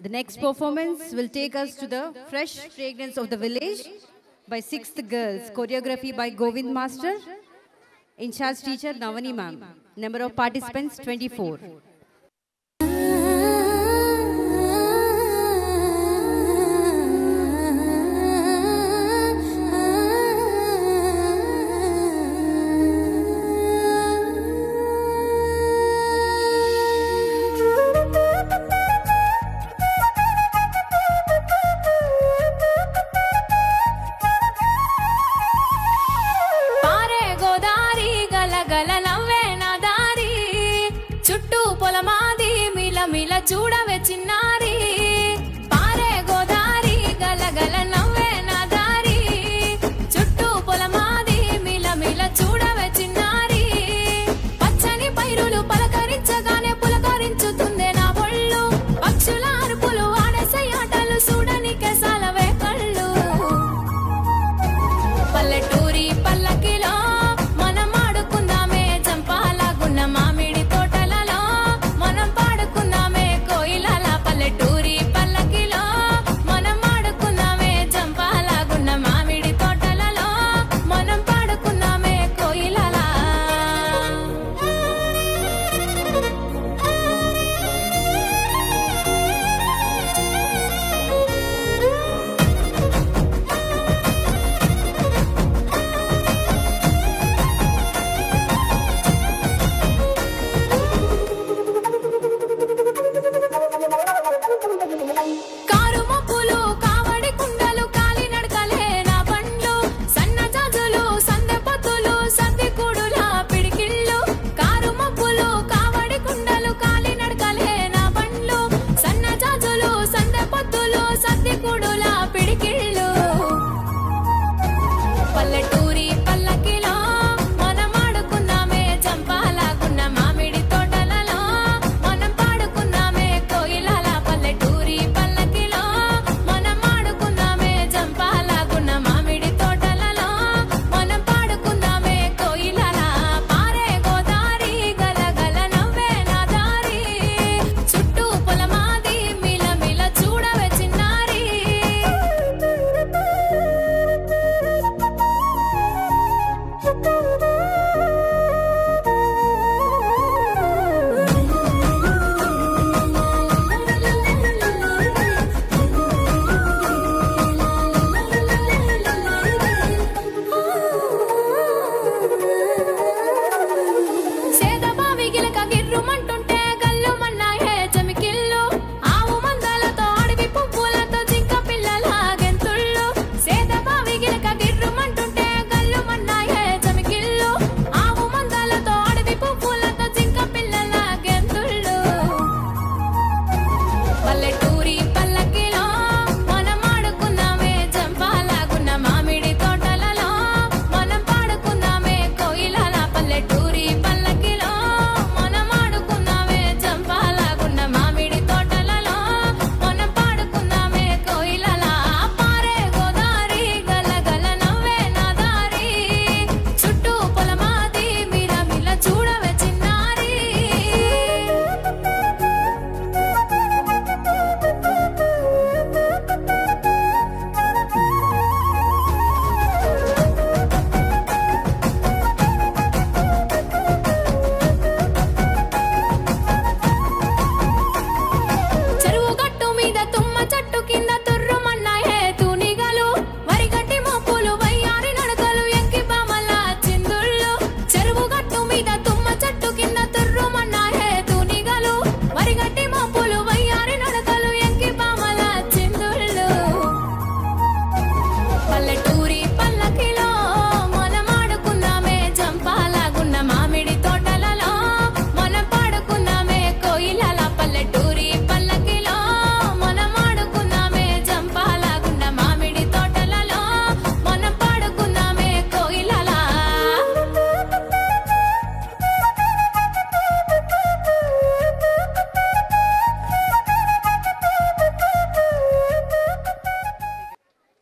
The next performance will take us to the fresh fragrance of the village by 6th Girls, choreography by Govind Master, in charge teacher Navani ma'am. Number of participants 24. చూడవే చిన్నారి పారే గోదారి గలగల నవ్వే నా దారి చుట్టూ పొలమాది మిల మిల చూడవే చిన్నారి పచ్చని పైరులు పలకరించగానే పులకరించుతుందే నా ఒళ్ళు పక్షుల అరుపులు ఆడసే ఆటలు చూడనికే సాలవే కళ్ళు పల్లెటూరి పల్లకిలో మనం ఆడుకుందామే జంపాలగున్న మామిడి తోటలలో మనం పాడుకుందామే పల్లెటూరి పల్లకిలో మనం ఆడుకుందామే జంపాలగున్న మామిడి తోటలలో మనం పాడుకుందామే కోయిలలా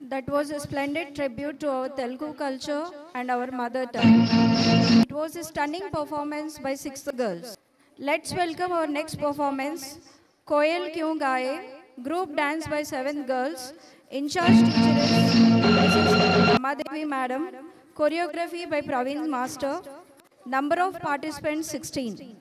That was a splendid tribute to our Telugu culture and our mother tongue. It was a stunning performance by 6th Girls. Let's welcome our next performance, Koyal Kyun Gaye, Group dance by 7th girls. In charge teacher is Ramadevi Madam. Choreography by Praveen Master. Number of participants 16.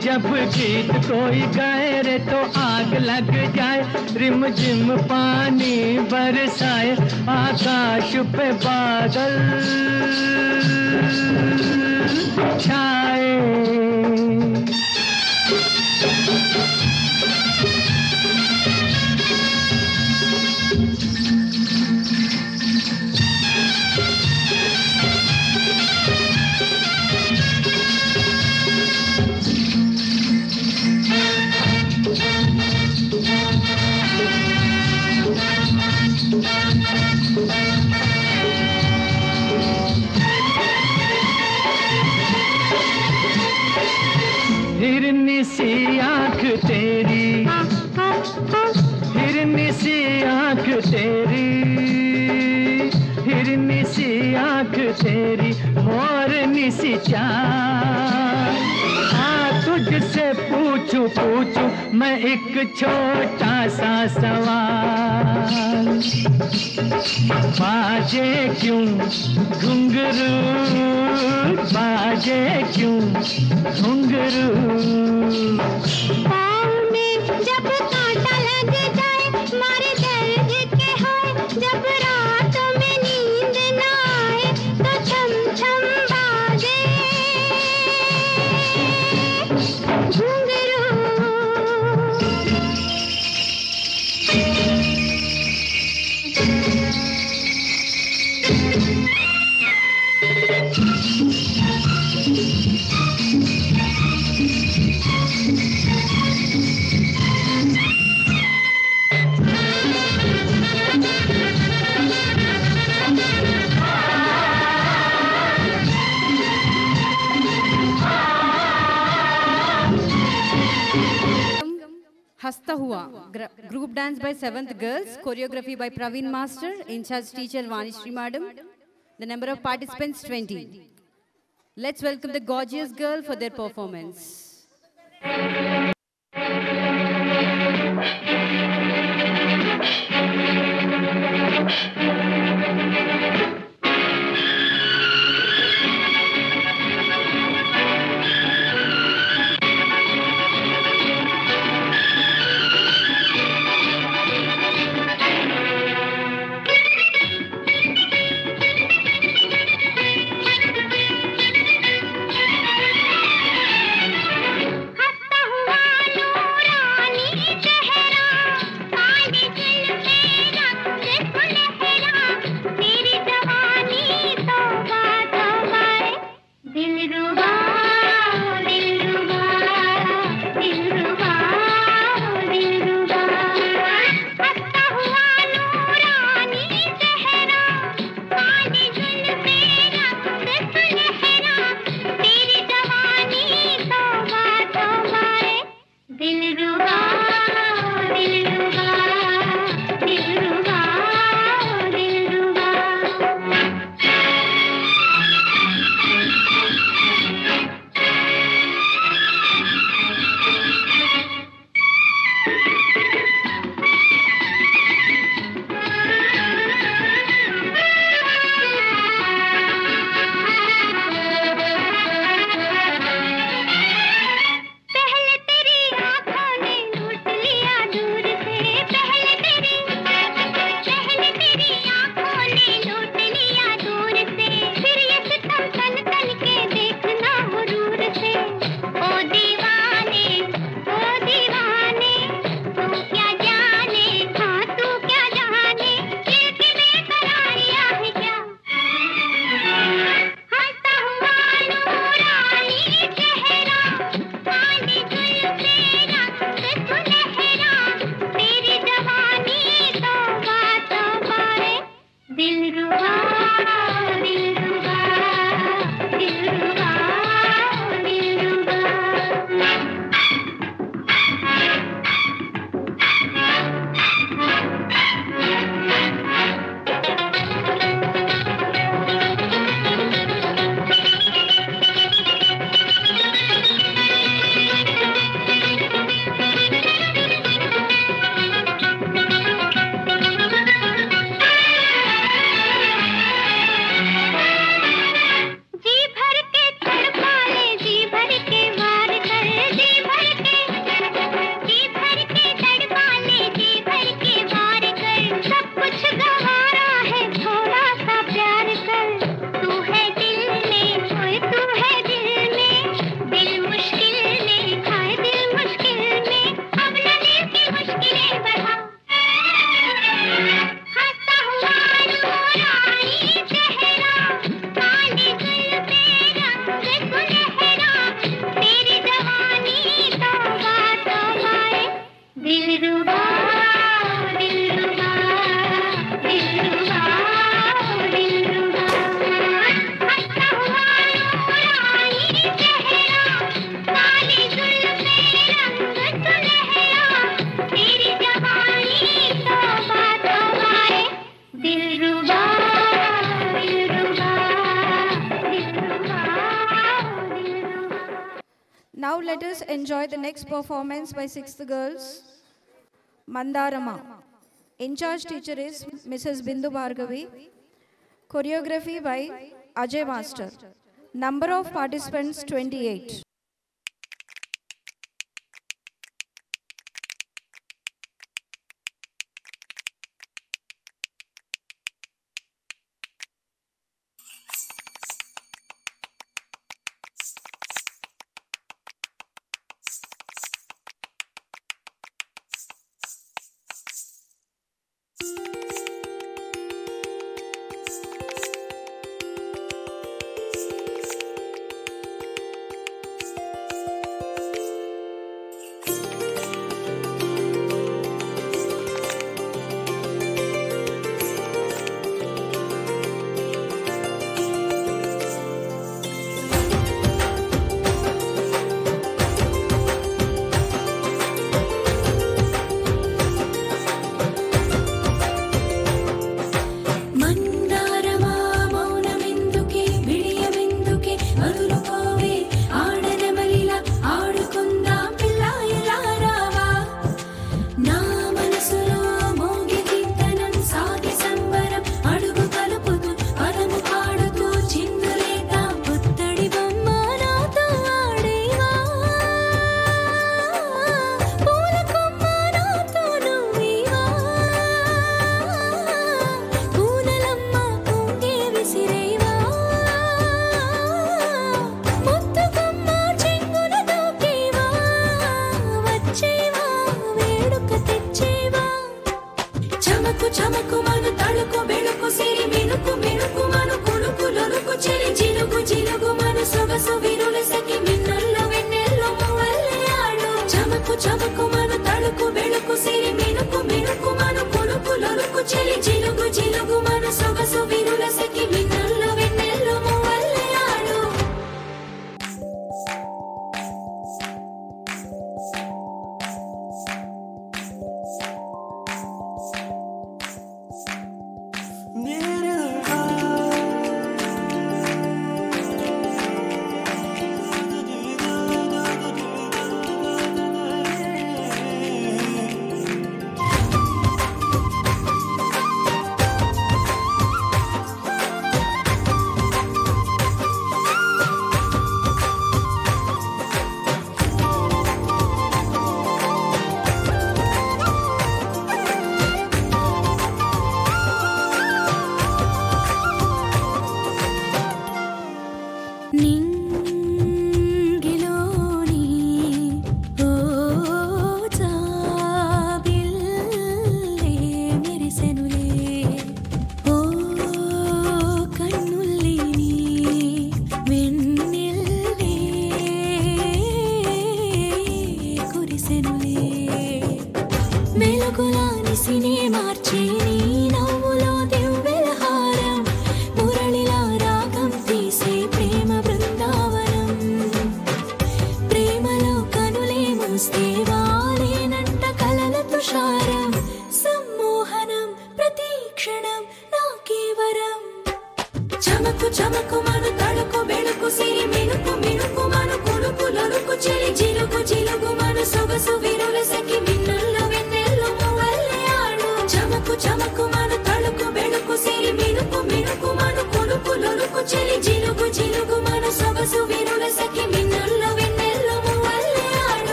जब गीत कोई गाए रे तो आग लग जाए, rim झिम पानी बरसाए, आकाश पे बादल छाए। हिरनी सी आँख तेरी, हिरनी सी आँख तेरी, हिरनी सी आँख तेरी, मोरनी सी चाल। हाँ तुझसे पूछूं पूछूं मैं एक छोटा सा सवाल, बाजे क्यों घुंघरू, बाजे क्यों घुंघरू। पाँव में जब कांटा लग जाए, मारे दर्द के हाय, जब रात में नींद ना आए तो छम छम बाजे घुंघरू। Hasta Hua, group dance by 7th girls, choreography by Praveen Master, in charge teacher Vanishri Madam. The number of participants 20. Let's welcome the gorgeous girl for their performance. चेहरा, काली दिल में रंग खुलहरा। Now let us enjoy the next performance by 6th girls, Mandarama. In charge teacher is Mrs. Bindu Bhargavi. Choreography by Ajay Master. Number of participants 28.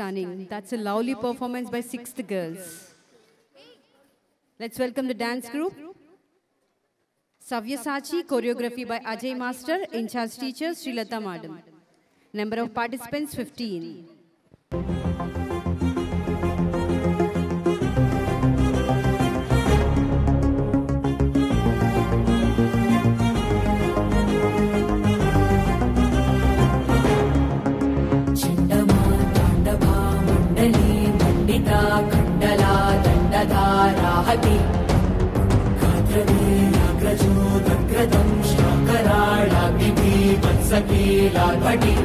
Stunning. That's a lovely performance by 6th girls. Let's welcome the dance group. Savyasachi, choreography by Ajay Master, in charge teacher Srilata Madam. Number of participants 15. खंडला दंडधाराहति कीलार्पटी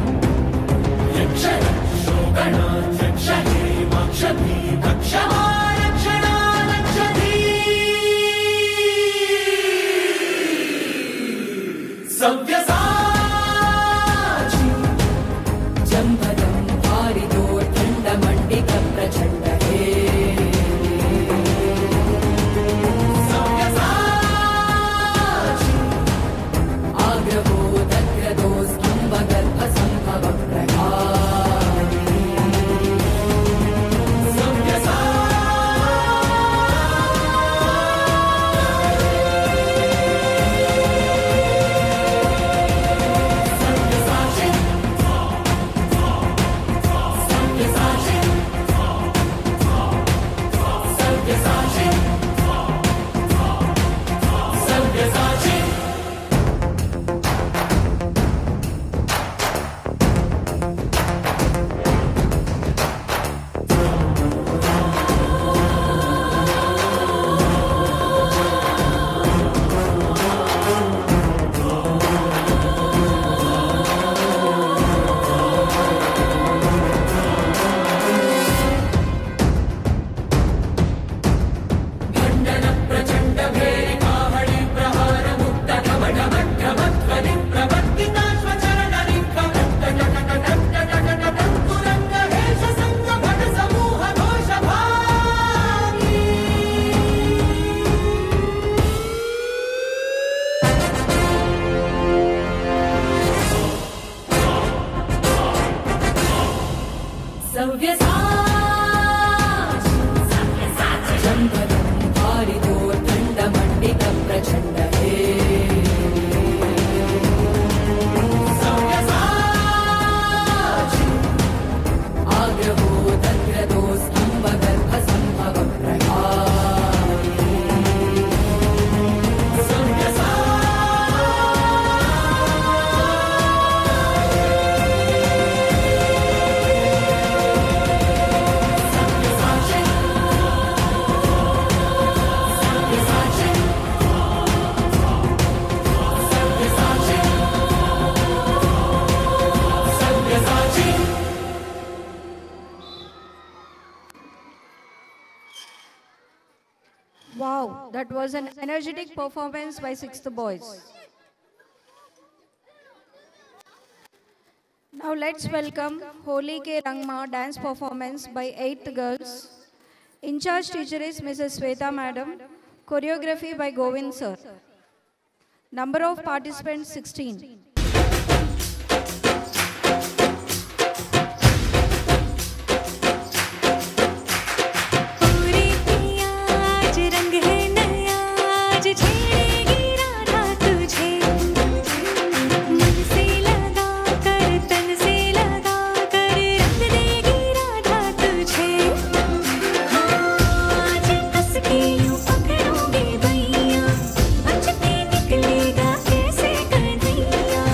यक्ष शोगण यक्ष हेमाक्षभी दक्षमा रक्षणा रक्षती सव्यसाची जम्भदं भारिदोर्दण्डमण्डित प्रचण्ड हे Wow, that was an energetic performance by 6th boys. Now let's welcome Holi Ke Rangma dance performance by 8th girls. In charge teacher is Mrs. Sweta madam. Choreography by Govind sir. Number of participants 16. पकड़ोगे भैया, बचते निकलेगा कैसे कन्हैया।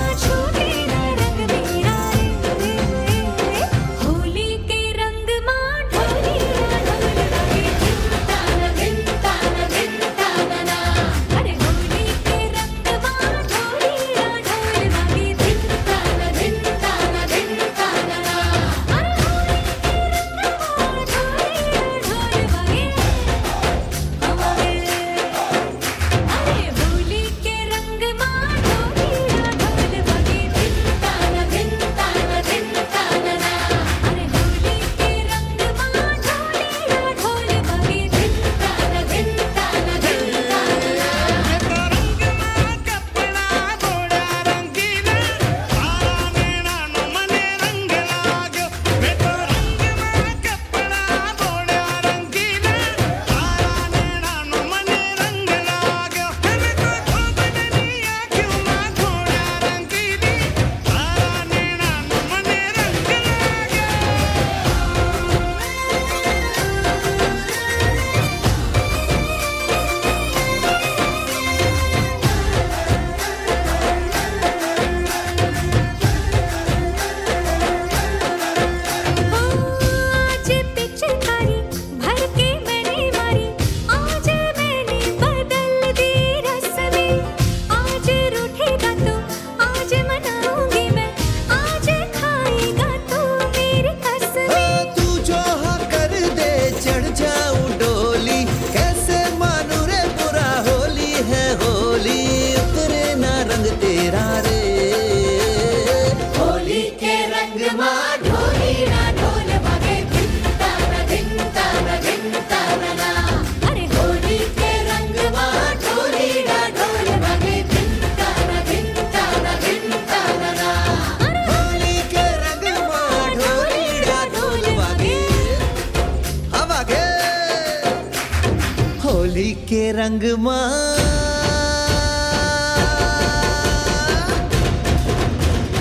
होली के रंग मां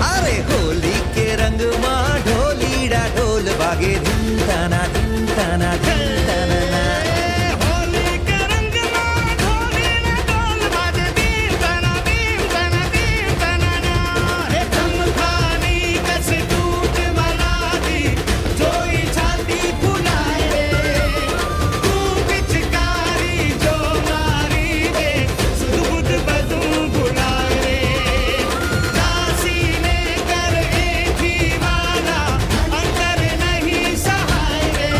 अरे होली के रंग मां ढोलीड़ा ढोल बागे धिन ताना धिन ताना धिन ताना ना। होली के रंग मां ढोलीड़ा ढोल बाजे धिन ताना धिन ताना धिन ताना ना। हे चमखानी कस टूट मना दी जोई छाती फुलाए रे तू पिचकारी जो मारी दे सुध बदू बुलाए रे दासी ने कर एक ही वाला अंतर नहीं सहाय रे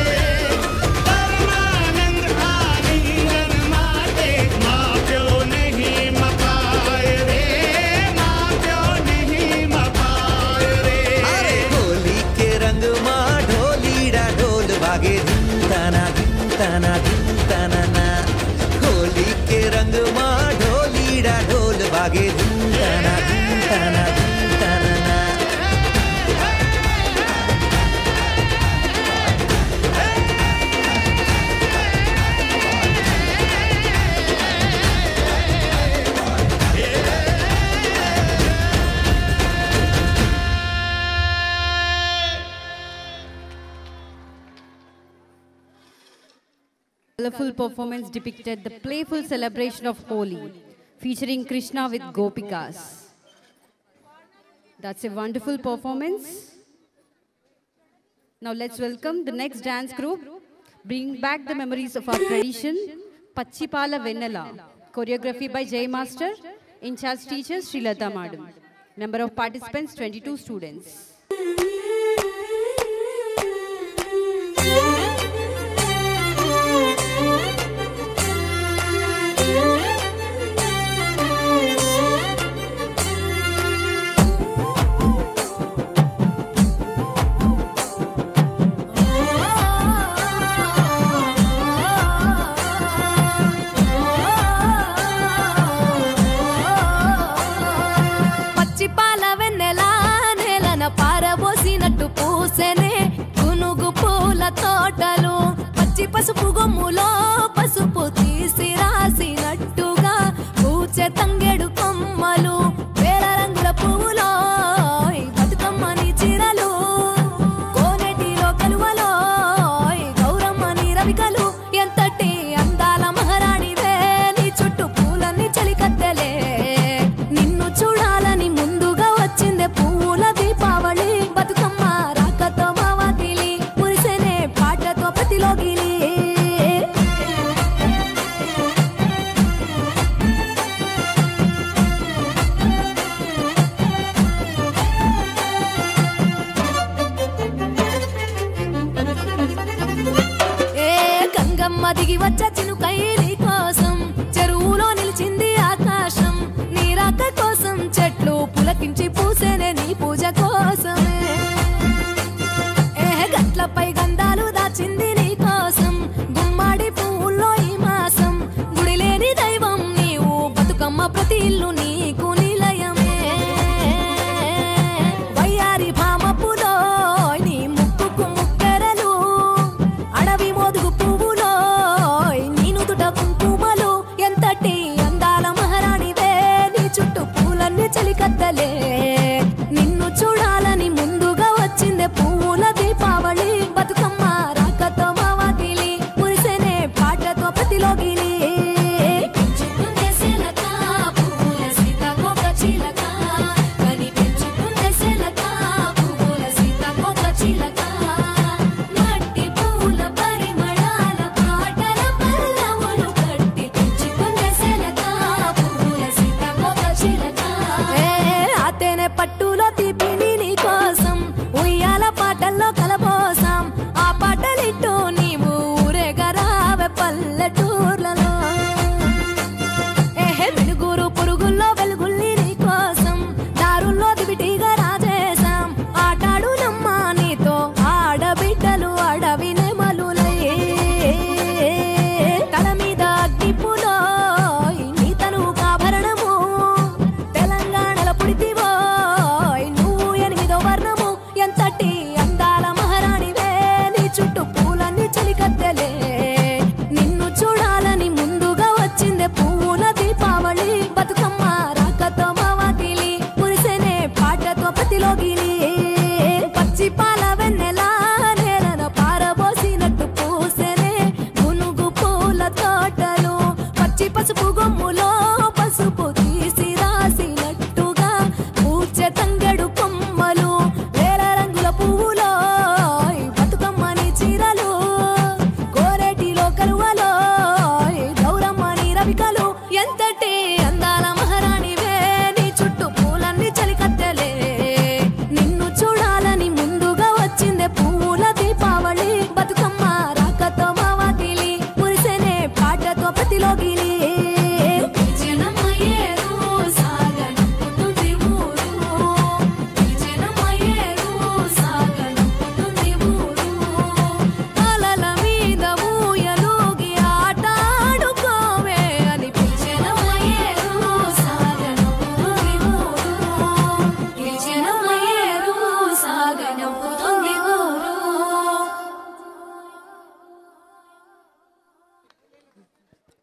परमानंद आलिंगन माते माँ प्यो नहीं मपाए रे माँ प्यो नहीं मपाए रे। अरे होली के रंग माँ ढोलीड़ा ढोल बागे धिन ताना ना। होली के रंग माँ ढोलीड़ा ढोल बागे धिन ताना ना। Colorful performance depicted the playful celebration of Holi, featuring Krishna with Gopikas. That's a wonderful performance. Now let's welcome the next dance group, bringing back the memories of our tradition, Pachipala Vennala. Choreography by Jay Master, in charge teacher Srilata Madam. Number of participants 22 students. Pachipala వెన్నెల నేలన పారబోసినట్టు పూసెనే గునుగు పూల తోటలు పచ్చి పసుపు గొమ్ములో పసుపు తీసి రాసినట్టుగా పూచె తంగెడు కొమ్మలు వేల రంగుల పువ్వులో బతుకమ్మని చీరలు కోనేటిలో కలువలో గౌరమ్మని రవికలు ఎంతటి అందాల మహారాణివే నీ చుట్టూ పూలన్నీ చలికత్తెలే నిన్ను చూడాలని ముందుగా వచ్చిందే పూల దీపావళి బతుకమ్మ రాకతో మావాతిలి మురిసెనే పాటతో ప్రతిలోగిలి పసుపు గొమ్ములో పసుపు తీసి రాసినట్టుగా పూచె తంగెడు కొమ్మలు వేల రంగుల పువ్వులో బతుకమ్మని చీరలు కోరేటిలో కలువలో గౌరమ్మని రవికలు ఎంతటి అందాల మహారాణివే నీ చుట్టూ పూలన్నీ చలికత్తెలే నిన్ను చూడాలని ముందుగా వచ్చిందే పూల దీపావళి బతుకమ్మ రాకతో మావాటిలి మురిసెనే పాటతో ప్రతిలోగిలి అలల మీద ఊయలూగి ఆట ఆడుకోవే అని పిలిచెనమయ్యేరు సాగనంపుతుంది ఊరు పిలిచెనమయ్యేరు సాగనంపుతుంది ఊరు.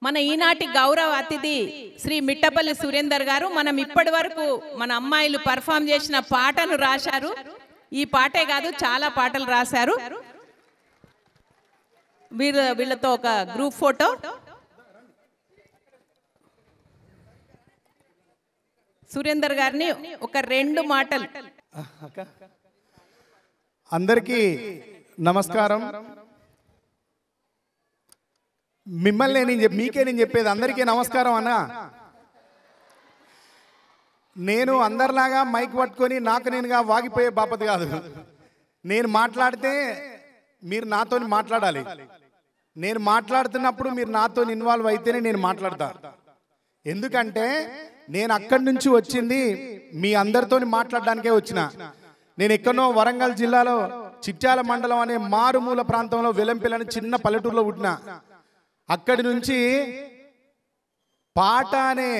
మన ఈనాటి గౌరవ అతిథి శ్రీ మిట్టపల్లి సురేందర్ గారు మనం ఇప్పటి వరకు మన అమ్మాయిలు పర్ఫామ్ చేసిన పాటలు రాశారు. ఈ పాటే కాదు చాలా పాటలు రాశారు. వీళ్ళతో ఒక గ్రూప్ ఫోటో. సురేందర్ గారిని ఒక 2 మాటలు. అందరికీ నమస్కారం. మిమ్మల్ని మీకే నేను చెప్పేది అందరికీ నమస్కారం అన్న. నేను అందరిలాగా మైక్ పట్టుకొని నాకు నేనుగా వాగిపోయే బాపతి కాదు. నేను మాట్లాడితే మీరు నాతో మాట్లాడాలి. నేను మాట్లాడుతున్నప్పుడు మీరు నాతో ఇన్వాల్వ్ అయితేనే నేను మాట్లాడతా. ఎందుకంటే నేను అక్కడి నుంచి వచ్చింది మీ అందరితో మాట్లాడడానికే వచ్చిన. నేను ఎక్కడో వరంగల్ జిల్లాలో చిట్యాల మండలం అనే మారుమూల ప్రాంతంలో వెలంపిల్లని చిన్న పల్లెటూరులో పుట్టిన. అక్కడి నుంచి పాట అనే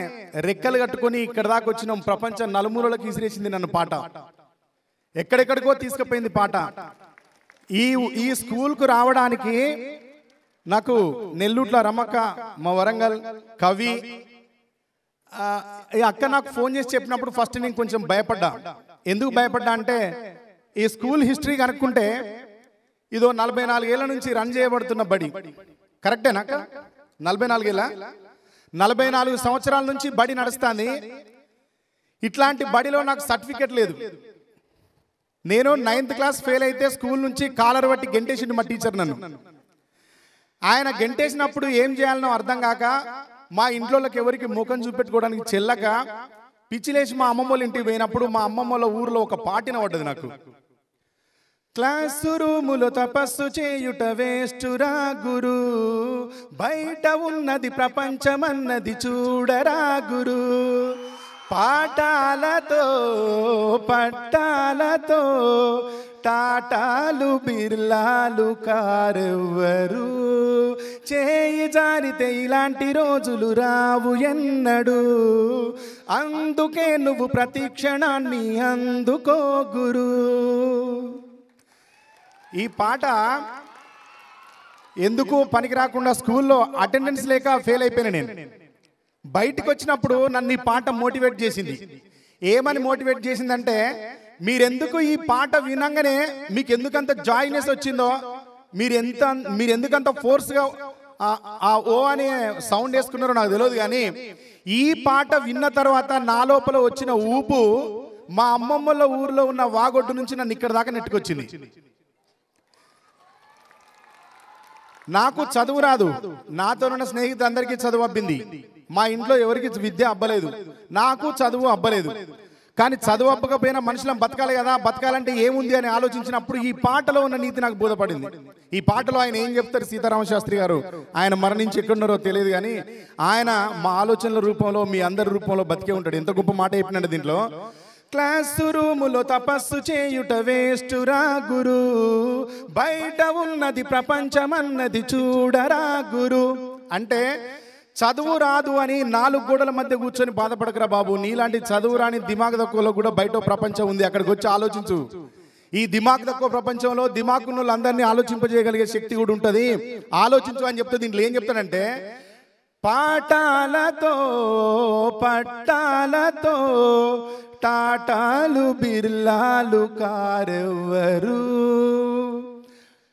రెక్కలు కట్టుకొని ఇక్కడ దాకా వచ్చినాం. ప్రపంచ నలుమూలలకు విసిరేసింది నన్ను పాట. ఎక్కడెక్కడికో తీసుకుపోయింది పాట. ఈ స్కూల్కు రావడానికి నాకు నెల్లూట్ల రమక్క, మా వరంగల్ కవి ఈ అక్క నాకు ఫోన్ చేసి చెప్పినప్పుడు ఫస్ట్ నేను కొంచెం భయపడ్డా. ఎందుకు భయపడ్డా అంటే ఈ స్కూల్ హిస్టరీ కనుక్కుంటే ఇదో 44 ఏళ్ల నుంచి రన్ చేయబడుతున్న బడి. కరెక్టేనా? 44 ఏళ్ళ 44 సంవత్సరాల నుంచి బడి నడుస్తుంది. ఇట్లాంటి బడిలో నాకు సర్టిఫికెట్ లేదు. నేను 9th క్లాస్ ఫెయిల్ అయితే స్కూల్ నుంచి కాలర్ బట్టి గెంటేసిండు మా టీచర్ నన్ను. ఆయన గెంటేసినప్పుడు ఏం చేయాలనో అర్థం కాక మా ఇంట్లోకి ఎవరికి ముఖం చూపెట్టుకోవడానికి చెల్లక పిచ్చిలేసి మా అమ్మమ్మోళ్ళ ఇంటికి పోయినప్పుడు మా అమ్మమ్మోళ్ళ ఊర్లో ఒక పాటిన పడ్డది నాకు. క్లాసు రూములో తపస్సు చేయుట వేస్టురా గురు, బయట ఉన్నది ప్రపంచమన్నది చూడరా గురు. పాఠాలతో పట్టాలతో టాటాలు బిర్లాలు కారెవ్వరు, చేయి జారితే ఇలాంటి రోజులు రావు ఎన్నడు. అందుకే నువ్వు ప్రతి క్షణాన్ని అందుకో గురు. ఈ పాట ఎందుకు పనికి రాకుండా స్కూల్లో అటెండెన్స్ లేక ఫెయిల్ అయిపోయినా. నేను బయటికి వచ్చినప్పుడు నన్ను ఈ పాట మోటివేట్ చేసింది. ఏమని మోటివేట్ చేసిందంటే, మీరెందుకు ఈ పాట వినంగానే మీకు ఎందుకంత జాయినెస్ వచ్చిందో, మీరెందుకంత ఫోర్స్గా ఆ ఓ అనే సౌండ్ వేసుకున్నారో నాకు తెలియదు. కానీ ఈ పాట విన్న తర్వాత నా లోపల వచ్చిన ఊపు మా అమ్మమ్మల ఊర్లో ఉన్న వాగొడ్డు నుంచి నన్ను ఇక్కడ దాకా నెట్టుకొచ్చింది. నాకు చదువు రాదు, నాతో ఉన్న స్నేహితులందరికీ చదువు అబ్బింది. మా ఇంట్లో ఎవరికి విద్య అబ్బలేదు, నాకు చదువు అబ్బలేదు. కానీ చదువు అబ్బకపోయినా మనుషులను బతకాలి కదా, బతకాలంటే ఏముంది అని ఆలోచించినప్పుడు ఈ పాటలో ఉన్న నీతి నాకు బోధపడింది. ఈ పాటలో ఆయన ఏం చెప్తారు, సీతారామ శాస్త్రి గారు, ఆయన మరణించి ఎక్కడున్నారో తెలియదు కానీ ఆయన మా ఆలోచనల రూపంలో మీ అందరి రూపంలో బతికే ఉంటాడు. ఎంత గొప్ప మాట చెప్పినట్టు దీంట్లో. క్లాసు రూములో తపస్సు చేయుట వేస్టురా గురు, బయట ఉన్నది ప్రపంచమన్నది చూడరా గురు. అంటే చదువు రాదు అని 4 గోడల మధ్య కూర్చొని బాధపడకరా బాబు. నీలాంటి చదువు రాని దిమాగ్ తక్కువలో కూడా బయట ప్రపంచం ఉంది, అక్కడికి వచ్చి ఆలోచించు. ఈ దిమాగ్ తక్కువ ప్రపంచంలో దిమాగ్ ఉన్న వాళ్ళందరినీ ఆలోచింపజేయగలిగే శక్తి కూడా ఉంటుంది, ఆలోచించు అని చెప్తే దీంట్లో ఏం చెప్తానంటే, పాఠాలతో పట్టాలతో టాటాలు బిర్లాలు కారెవ్వరు,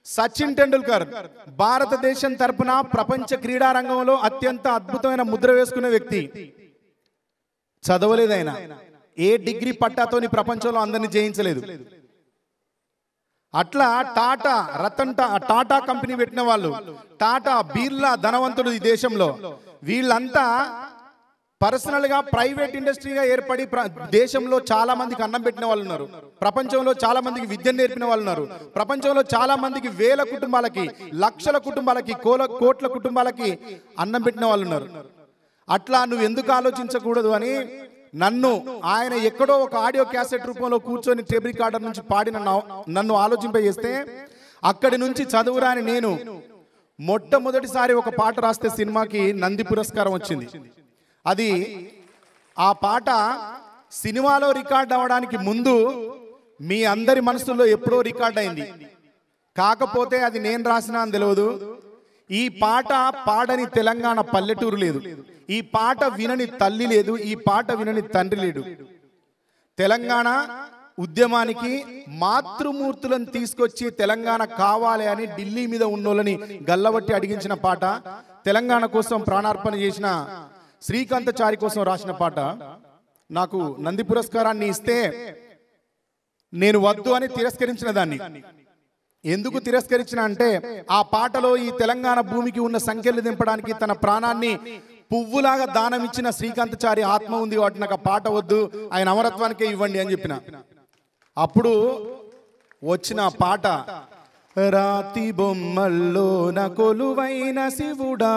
సచిన్ టెండూల్కర్ భారతదేశం తరపున ప్రపంచ క్రీడా రంగంలో అత్యంత అద్భుతమైన ముద్ర వేసుకునే వ్యక్తి. చదవలేదు ఆయన. ఏ డిగ్రీ పట్టాతోని ప్రపంచంలో అందరినీ జయించలేదు. అట్లా టాటా కంపెనీ పెట్టిన వాళ్ళు, టాటా, బిర్లా ధనవంతుడు ఈ దేశంలో, వీళ్ళంతా పర్సనల్ గా ప్రైవేట్ ఇండస్ట్రీగా ఏర్పడి దేశంలో చాలా మందికి అన్నం పెట్టిన వాళ్ళు ఉన్నారు. ప్రపంచంలో చాలా మందికి విద్య నేర్పిన వాళ్ళు ఉన్నారు. ప్రపంచంలో చాలా మందికి వేల కుటుంబాలకి, లక్షల కుటుంబాలకి, కోట్ల కుటుంబాలకి అన్నం పెట్టిన వాళ్ళు ఉన్నారు. అట్లా నువ్వు ఎందుకు ఆలోచించకూడదు అని నన్ను ఆయన ఎక్కడో ఒక ఆడియో క్యాసెట్ రూపంలో కూర్చొని టేప్ రికార్డర్ నుంచి పాడిన నన్ను ఆలోచింపజేస్తే అక్కడి నుంచి చదువురాని నేను మొట్టమొదటిసారి ఒక పాట రాస్తే సినిమాకి నంది పురస్కారం వచ్చింది. అది ఆ పాట సినిమాలో రికార్డ్ అవ్వడానికి ముందు మీ అందరి మనసుల్లో ఎప్పుడో రికార్డ్ అయింది. కాకపోతే అది నేను రాసినా అని తెలియదు. ఈ పాట పాడని తెలంగాణ పల్లెటూరు లేదు. ఈ పాట వినని తల్లి లేదు. ఈ పాట వినని తండ్రి లేడు. తెలంగాణ ఉద్యమానికి మాతృమూర్తులను తీసుకొచ్చి తెలంగాణ కావాలి అని ఢిల్లీ మీద ఉన్నోళ్ళని గల్లబట్టి అడిగించిన పాట, తెలంగాణ కోసం ప్రాణార్పణ చేసిన శ్రీకాంతచారి కోసం రాసిన పాట. నాకు నంది పురస్కారాన్ని ఇస్తే నేను వద్దు అని తిరస్కరించిన దాన్ని. ఎందుకు తిరస్కరించిన అంటే ఆ పాటలో ఈ తెలంగాణ భూమికి ఉన్న సంఖ్యలు దింపడానికి తన ప్రాణాన్ని పువ్వులాగా దానం ఇచ్చిన శ్రీకాంతచారి ఆత్మ ఉంది కాబట్టి నాకు ఆ పాట వద్దు, ఆయన అమరత్వానికే ఇవ్వండి అని చెప్పిన. అప్పుడు వచ్చిన పాట, రాతి బొమ్మల్లోన కొలువైన శివుడా,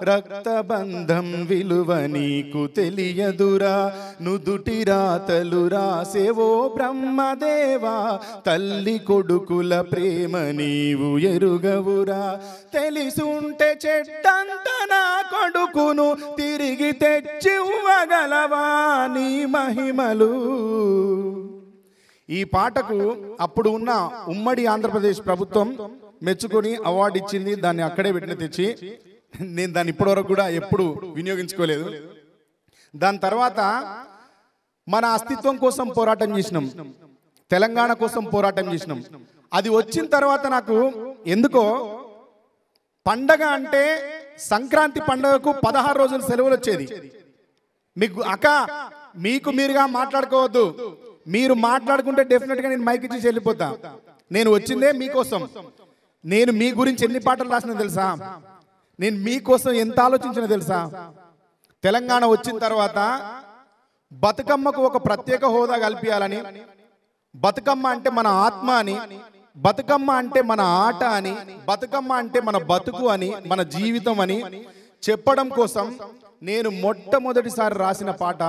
రక్తబంధం విలువ నీకు తెలియదురా, నుదుటి రాతలు రాసేవో బ్రహ్మదేవా, తల్లి కొడుకుల ప్రేమ నీవు ఎరుగవురా, తెలిసుంటే చెట్టంత నా కొడుకును తిరిగి తెచ్చి ఇవ్వగలవా నీ మహిమలు. ఈ పాటకు అప్పుడు ఉన్న ఉమ్మడి ఆంధ్రప్రదేశ్ ప్రభుత్వం మెచ్చుకొని అవార్డు ఇచ్చింది. దాన్ని అక్కడే పెట్టిన తెచ్చి నేను దాన్ని ఇప్పటివరకు కూడా ఎప్పుడు వినియోగించుకోలేదు. దాని తర్వాత మన అస్తిత్వం కోసం పోరాటం చేసినాం, తెలంగాణ కోసం పోరాటం చేసినాం. అది వచ్చిన తర్వాత నాకు ఎందుకో పండగ అంటే సంక్రాంతి పండగకు 16 రోజులు సెలవులు వచ్చేది. మీకు మీకు మీరుగా మాట్లాడుకోవద్దు. మీరు మాట్లాడుకుంటే డెఫినెట్గా నేను మైక్ ఇచ్చి వెళ్ళిపోతా. నేను వచ్చిందే మీకోసం. నేను మీ గురించి ఎన్ని పాటలు రాసిన తెలుసా? నేను మీకోసం ఎంత ఆలోచించిన తెలుసా? తెలంగాణ వచ్చిన తర్వాత బతుకమ్మకు ఒక ప్రత్యేక హోదా కల్పించాలని, బతుకమ్మ అంటే మన ఆత్మ అని, బతుకమ్మ అంటే మన ఆట అని, బతుకమ్మ అంటే మన బతుకు అని, మన జీవితం అని చెప్పడం కోసం నేను మొట్టమొదటిసారి రాసిన పాట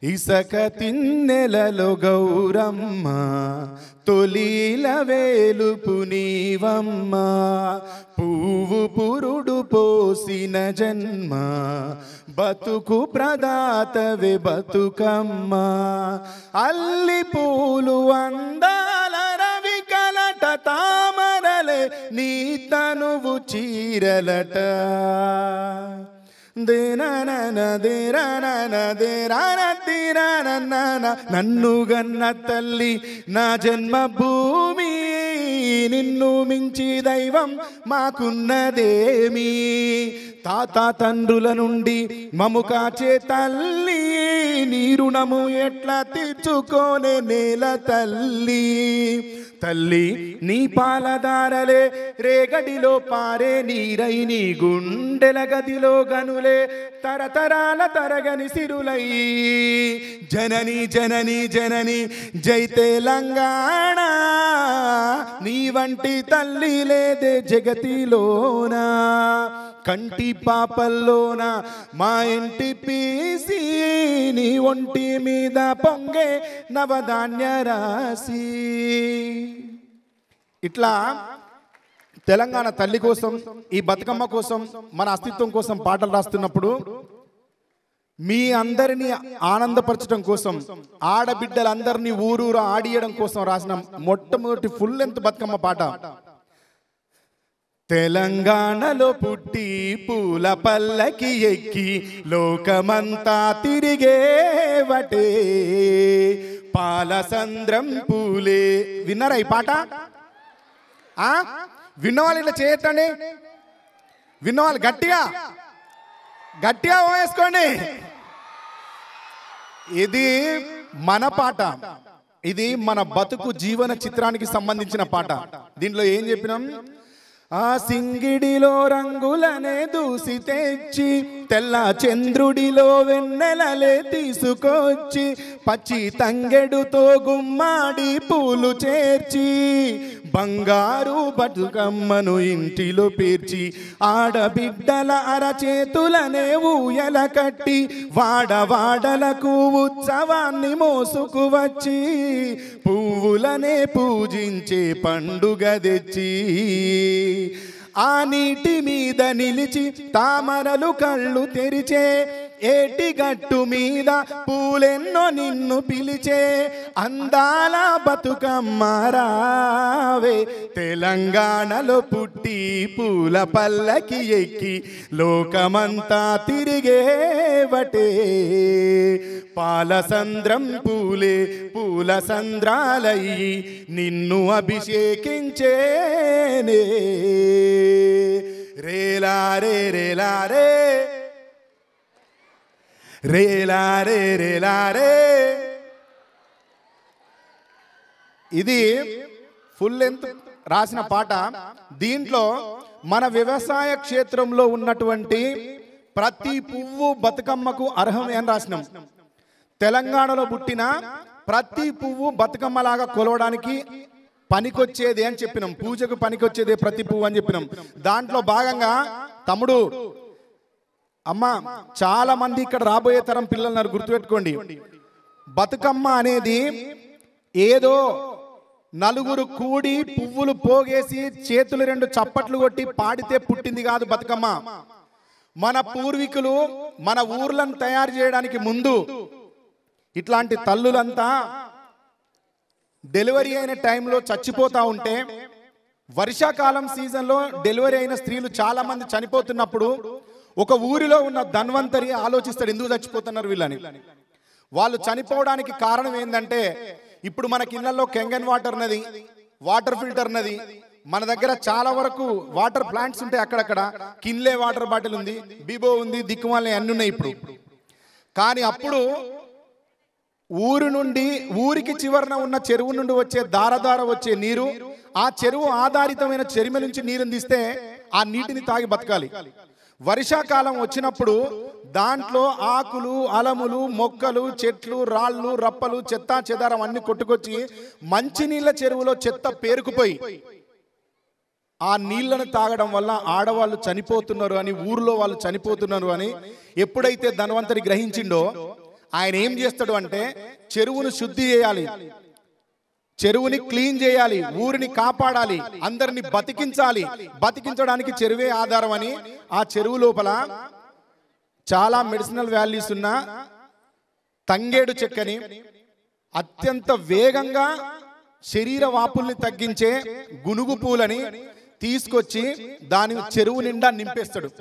ఇసక తిన్నెలలో గౌరమ్మ, తొలిల వేలుపు నీవమ్మ, పువ్వు పురుడు పోసిన జన్మ, బతుకు ప్రదాతవే బతుకమ్మ, అల్లి పూలు అందాల రవి కలట, తామరలే నీ తనువు చీరలట, నన్ను గన్న తల్లి నా జన్మభూమి, నిన్ను మించి దైవం మాకున్నదేమి, తాత తండ్రుల నుండి మము కాచే తల్లి, నీ రుణము ఎట్లా తీర్చుకోనే నేల తల్లి, తల్లి నీ పాలదారలే రేగడిలో పారే నీరై, నీ గుండెల గదిలో గనులే తరతరాల తరగని సిరులై, జనని జనని జనని జై తెలంగాణ, నీ వంటి తల్లి లేదే జగతిలోనా, కంటి పాపల్లోన మా ఇంటి పీసి, నీ ఒంటి మీద పొంగే నవధాన్య రాశి. ఇట్లా తెలంగాణ తల్లి కోసం, ఈ బతుకమ్మ కోసం, మన అస్తిత్వం కోసం పాటలు రాస్తున్నప్పుడు మీ అందరినీ ఆనందపరచడం కోసం, ఆడబిడ్డలందరినీ ఊరూరా ఆడియడం కోసం రాసిన మొట్టమొదటి ఫుల్ లెంత్ బతుకమ్మ పాట. తెలంగాణలో పుట్టి పూల పల్లకి ఎక్కి లోకమంతా తిరిగేవటే, పాలసంద్రం పూలే. విన్నారా ఈ పాట? విన్నవాళ్ళు ఇట్లా చేయొద్దండి. విన్నవాళ్ళు గట్టిగా గట్టిగా వేసుకోండి. ఇది మన పాట, ఇది మన బతుకు జీవన చిత్రానికి సంబంధించిన పాట. దీంట్లో ఏం చెప్పినాం? ఆ సింగిడిలో రంగులనే దూసి తెచ్చి, తెల్ల చంద్రుడిలో వెన్నెలలే తీసుకొచ్చి, పచ్చి తంగెడుతో గుమ్మాడి పూలు చేర్చి, బంగారు బతుకమ్మను ఇంటిలో పేర్చి, ఆడబిడ్డల అరచేతులనే ఊయల కట్టి, వాడవాడలకు ఉత్సవాన్ని మోసుకు వచ్చి, పువ్వులనే పూజించే పండుగ తెచ్చి, ఆ నీటి మీద నిలిచి తామరలు కళ్ళు తెరిచే, ఏటి గట్టు మీద పూలెన్నో నిన్ను పిలిచే, అందాల బతుకమ్మ రావే, తెలంగాణలో పుట్టి పూల పల్లకి ఎక్కి లోకమంతా తిరిగేవటే, పాలసంద్రం పూలే పూల సంద్రాలయ్యి నిన్ను అభిషేకించేనే, రేలారే రేలారే రేలారే రేలారే. ఇది ఫుల్ లెంత్ రాసిన పాట. దీంట్లో మన వ్యవసాయ క్షేత్రంలో ఉన్నటువంటి ప్రతి పువ్వు బతుకమ్మకు అర్హమే అని రాసినాం. తెలంగాణలో పుట్టిన ప్రతి పువ్వు బతుకమ్మలాగా కొలవడానికి పనికొచ్చేదే అని చెప్పినాం. పూజకు పనికొచ్చేదే ప్రతి పువ్వు అని చెప్పినాం. దాంట్లో భాగంగా తమ్ముడు, అమ్మ, చాలా మంది ఇక్కడ రాబోయే తరం పిల్లలు గుర్తుపెట్టుకోండి, బతుకమ్మ అనేది ఏదో నలుగురు కూడి పువ్వులు పోగేసి చేతులు రెండు చప్పట్లు కొట్టి పాడితే పుట్టింది కాదు బతుకమ్మ. మన పూర్వీకులు మన ఊర్లను తయారు చేయడానికి ముందు ఇట్లాంటి తల్లులంతా డెలివరీ అయిన టైంలో చచ్చిపోతా ఉంటే, వర్షాకాలం సీజన్లో డెలివరీ అయిన స్త్రీలు చాలా మంది చనిపోతున్నప్పుడు ఒక ఊరిలో ఉన్న ధన్వంతరి ఆలోచిస్తాడు, ఎందుకు చచ్చిపోతున్నారు వీళ్ళని. వాళ్ళు చనిపోవడానికి కారణం ఏంటంటే, ఇప్పుడు మనకి ఇళ్లలో కెంగన్ వాటర్ నది, వాటర్ ఫిల్టర్ నది, మన దగ్గర చాలా వరకు వాటర్ ప్లాంట్స్ ఉంటాయి. అక్కడక్కడ కిన్లే వాటర్ బాటిల్ ఉంది, బీబో ఉంది, దిక్కుమాలని అన్ని ఉన్నాయి ఇప్పుడు. కానీ అప్పుడు ఊరికి చివరన ఉన్న చెరువు నుండి వచ్చే దారదార వచ్చే నీరు, ఆ చెరువు ఆధారితమైన చెరిమ నుంచి నీరుని తీస్తే ఆ నీటిని తాగి బతకాలి. వర్షాకాలం వచ్చినప్పుడు దాంట్లో ఆకులు, అలములు, మొక్కలు, చెట్లు, రాళ్ళు, రప్పలు, చెత్త చెదారం అన్ని కొట్టుకొచ్చి మంచినీళ్ళ చెరువులో చెత్త పేరుకుపోయి ఆ నీళ్లను తాగడం వల్ల ఆడవాళ్ళు చనిపోతున్నారు అని, ఊర్లో వాళ్ళు చనిపోతున్నారు అని ఎప్పుడైతే ధన్వంతరి గ్రహించిండో, ఆయన ఏం చేస్తాడు అంటే, చెరువును శుద్ధి చేయాలి, చెరువుని క్లీన్ చేయాలి, ఊరిని కాపాడాలి, అందరిని బతికించాలి, బతికించడానికి చెరువే ఆధారం అని ఆ చెరువు లోపల చాలా మెడిసినల్ వాల్యూస్ ఉన్న తంగేడు చెక్కని, అత్యంత వేగంగా శరీర వాపుల్ని తగ్గించే గునుగు పూలని తీసుకొచ్చి దాని చెరువు నిండా నింపేస్తాడు.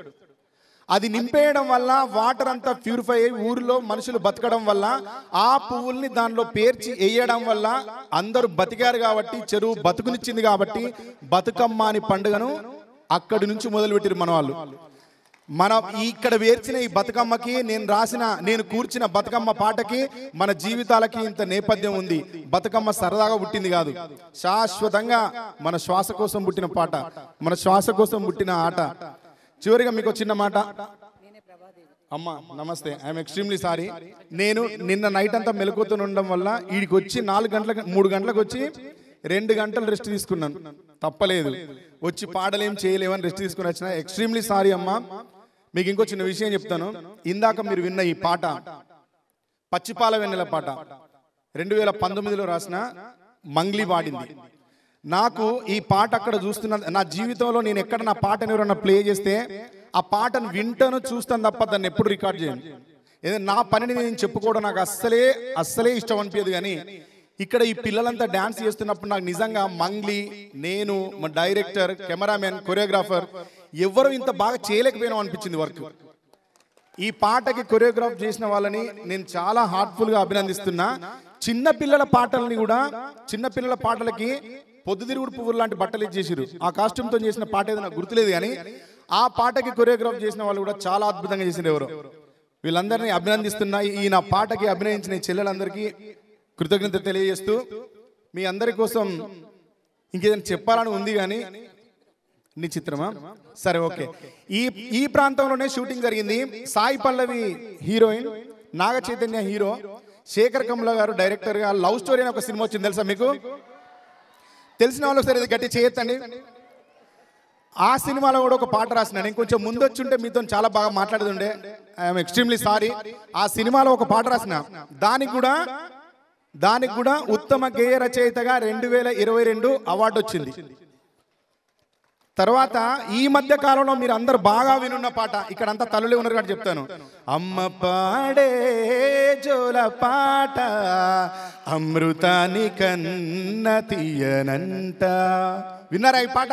అది నింపేయడం వల్ల వాటర్ అంతా ప్యూరిఫై అయ్యి ఊరిలో మనుషులు బతకడం వల్ల, ఆ పువ్వుల్ని దానిలో పేర్చి వేయడం వల్ల అందరూ బతికారు కాబట్టి, చెరువు బతుకునిచ్చింది కాబట్టి బతుకమ్మ అని పండుగను అక్కడి నుంచి మొదలుపెట్టారు మన వాళ్ళు. మన ఇక్కడ వేర్చిన ఈ బతుకమ్మకి, నేను కూర్చిన బతుకమ్మ పాటకి మన జీవితాలకి ఇంత నేపథ్యం ఉంది. బతుకమ్మ సరదాగా పుట్టింది కాదు, శాశ్వతంగా మన శ్వాస కోసం పుట్టిన పాట, మన శ్వాస కోసం పుట్టిన ఆట. చివరిగా మీకు చిన్న మాట. అమ్మ నమస్తే, ఐఎమ్ ఎక్స్ట్రీమ్లీ సారీ. నేను నిన్న నైట్ అంతా మెలకువతో ఉండడం వల్ల వీడికి వచ్చి 3 గంటలకు వచ్చి 2 గంటలు రెస్ట్ తీసుకున్నాను. తప్పలేదు, వచ్చి పాడలేం చేయలేమని రెస్ట్ తీసుకుని వచ్చిన. ఎక్స్ట్రీమ్లీ సారీ అమ్మ. మీకు ఇంకో చిన్న విషయం చెప్తాను. ఇందాక మీరు విన్న ఈ పాట పచ్చిపాల వెన్నెల పాట 2019లో రాసిన మంగ్లీ పాడింది. నాకు ఈ పాట అక్కడ చూస్తున్న, నా జీవితంలో నేను ఎక్కడ నా పాటను ఎవరన్నా ప్లే చేస్తే ఆ పాటను వింటాను, చూస్తాను తప్ప దాన్ని ఎప్పుడు రికార్డ్ చేయను. ఏదైనా నా పనిని నేను చెప్పుకోవడం నాకు అస్సలే ఇష్టం అనిపించదు. కానీ ఇక్కడ ఈ పిల్లలంతా డాన్స్ చేస్తున్నప్పుడు నాకు నిజంగా మంగ్లీ, నేను, మా డైరెక్టర్, కెమెరామెన్, కొరియోగ్రాఫర్ ఎవరు ఇంత బాగా చేయలేకపోయినాం అనిపించింది వర్క్. ఈ పాటకి కొరియోగ్రాఫ్ చేసిన వాళ్ళని నేను చాలా హార్ట్ఫుల్గా అభినందిస్తున్నా. చిన్నపిల్లల పాటల్ని కూడా, చిన్నపిల్లల పాటలకి పొద్దుతిరుగుడు పువ్వులు లాంటి బట్టలు ఇచ్చేసారు. ఆ కాస్ట్యూమ్తో చేసిన పాట ఏదో నాకు గుర్తులేదు, కానీ ఆ పాటకి కొరియోగ్రాఫ్ చేసిన వాళ్ళు కూడా చాలా అద్భుతంగా చేసిన ఎవరు. వీళ్ళందరినీ అభినందిస్తున్నా. ఈ నా పాటకి అభినయించిన ఈ చెల్లెలందరికీ కృతజ్ఞత తెలియజేస్తూ, మీ అందరి కోసం ఇంకేదైనా చెప్పాలని ఉంది కానీ నీ చిత్రమా సరే ఓకే. ఈ ప్రాంతంలోనే షూటింగ్ జరిగింది. సాయి పల్లవి హీరోయిన్, నాగ చైతన్య హీరో, శేఖర్ కమల గారు డైరెక్టర్గా లవ్ స్టోరీ అని ఒక సినిమా వచ్చింది. తెలుసా మీకు? తెలిసిన వాళ్ళు సరే గట్టి చేయొద్దండి. ఆ సినిమాలో కూడా ఒక పాట రాసిన. నేను కొంచెం ముందు వచ్చి ఉంటే మీతో చాలా బాగా మాట్లాడుతుండే. I'm extremely sorry. ఆ సినిమాలో ఒక పాట రాసిన. దానికి కూడా ఉత్తమ గేయ రచయితగా 2022 అవార్డు వచ్చింది. తర్వాత ఈ మధ్య కాలంలో మీరు అందరు బాగా వినున్న పాట, ఇక్కడ అంతా తల్లులే ఉన్నారు కాబట్టి చెప్తాను. అమ్మ పాడే జోల పాట అమృతాని కన్న తీయనంట. విన్నారా ఈ పాట?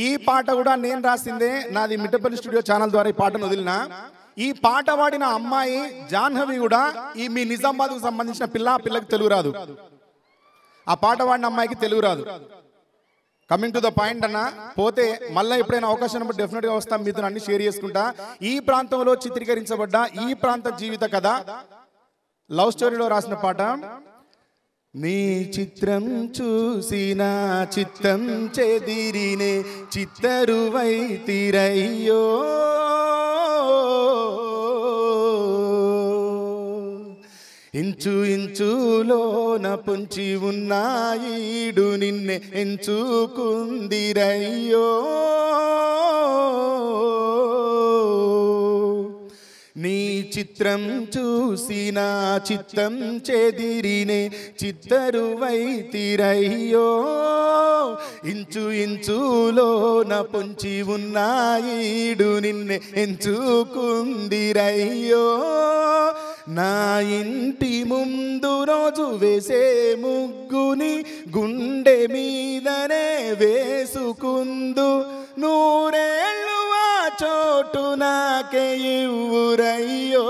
ఈ పాట కూడా నేను రాసిందే. నాది మిట్టపల్లి స్టూడియో ఛానల్ ద్వారా ఈ పాటను వదిలిన. ఈ పాట పాడిన అమ్మాయి జాహ్నవి కూడా ఈ మీ నిజామాబాద్కు సంబంధించిన పిల్లకి తెలుగు రాదు. ఆ పాట పాడిన అమ్మాయికి తెలుగు రాదు. కమింగ్ టు ద పాయింట్ అన్న, పోతే మళ్ళీ ఎప్పుడైనా అవకాశం ఉన్నప్పుడు డెఫినెట్గా వస్తాం, మీతో అన్ని షేర్ చేసుకుంటా. ఈ ప్రాంతంలో చిత్రీకరించబడ్డ ఈ ప్రాంత జీవిత కథ లవ్ స్టోరీలో రాసిన పాట. నీ చిత్రం చూసిన చిత్తం చెదిరినే చిత్తరువై తీరయ్యో, ఇంచు ఇంచులోన పొంచి ఉన్నాయిడు నిన్నే ఎంచుకుందిరయ్యో, నీ చిత్రం చూసిన చిత్తం చెదిరినే చిత్తరువై తీరయ్యో, ఇంచు ఇంచులోన పొంచి ఉన్నాయిడు నిన్నే ఎంచుకుందిరయ్యో, నా ఇంటి ముందు రోజు వేసే ముగ్గుని గుండె మీదనే వేసుకుందు, నూరేళ్ళు ఆ చోటు నాకే ఇవ్వురయ్యో,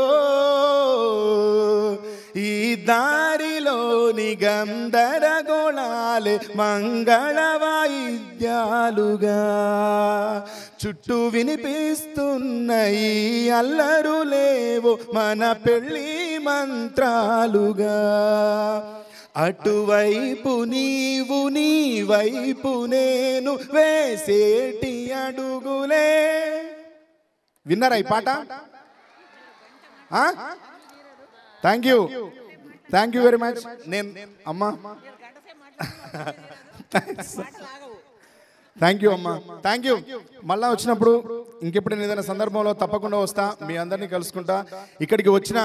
ఈ దారిలోని గందరగోళాలే మంగళ వాయిద్యాలుగా, చుట్టూ వినిపిస్తున్న ఈ అల్లరులేవో మన పెళ్ళి మంత్రాలుగా, అటువైపు నీవు నీ వైపు నేను వేసేటి అడుగులే. విన్నారా ఈ పాట? Thank you very much. నేను అమ్మా థ్యాంక్ యూ అమ్మా, థ్యాంక్ యూ. మళ్ళా వచ్చినప్పుడు ఇంకెప్పుడు ఏదైనా సందర్భంలో తప్పకుండా వస్తా, మీ అందరినీ కలుసుకుంటా. ఇక్కడికి వచ్చిన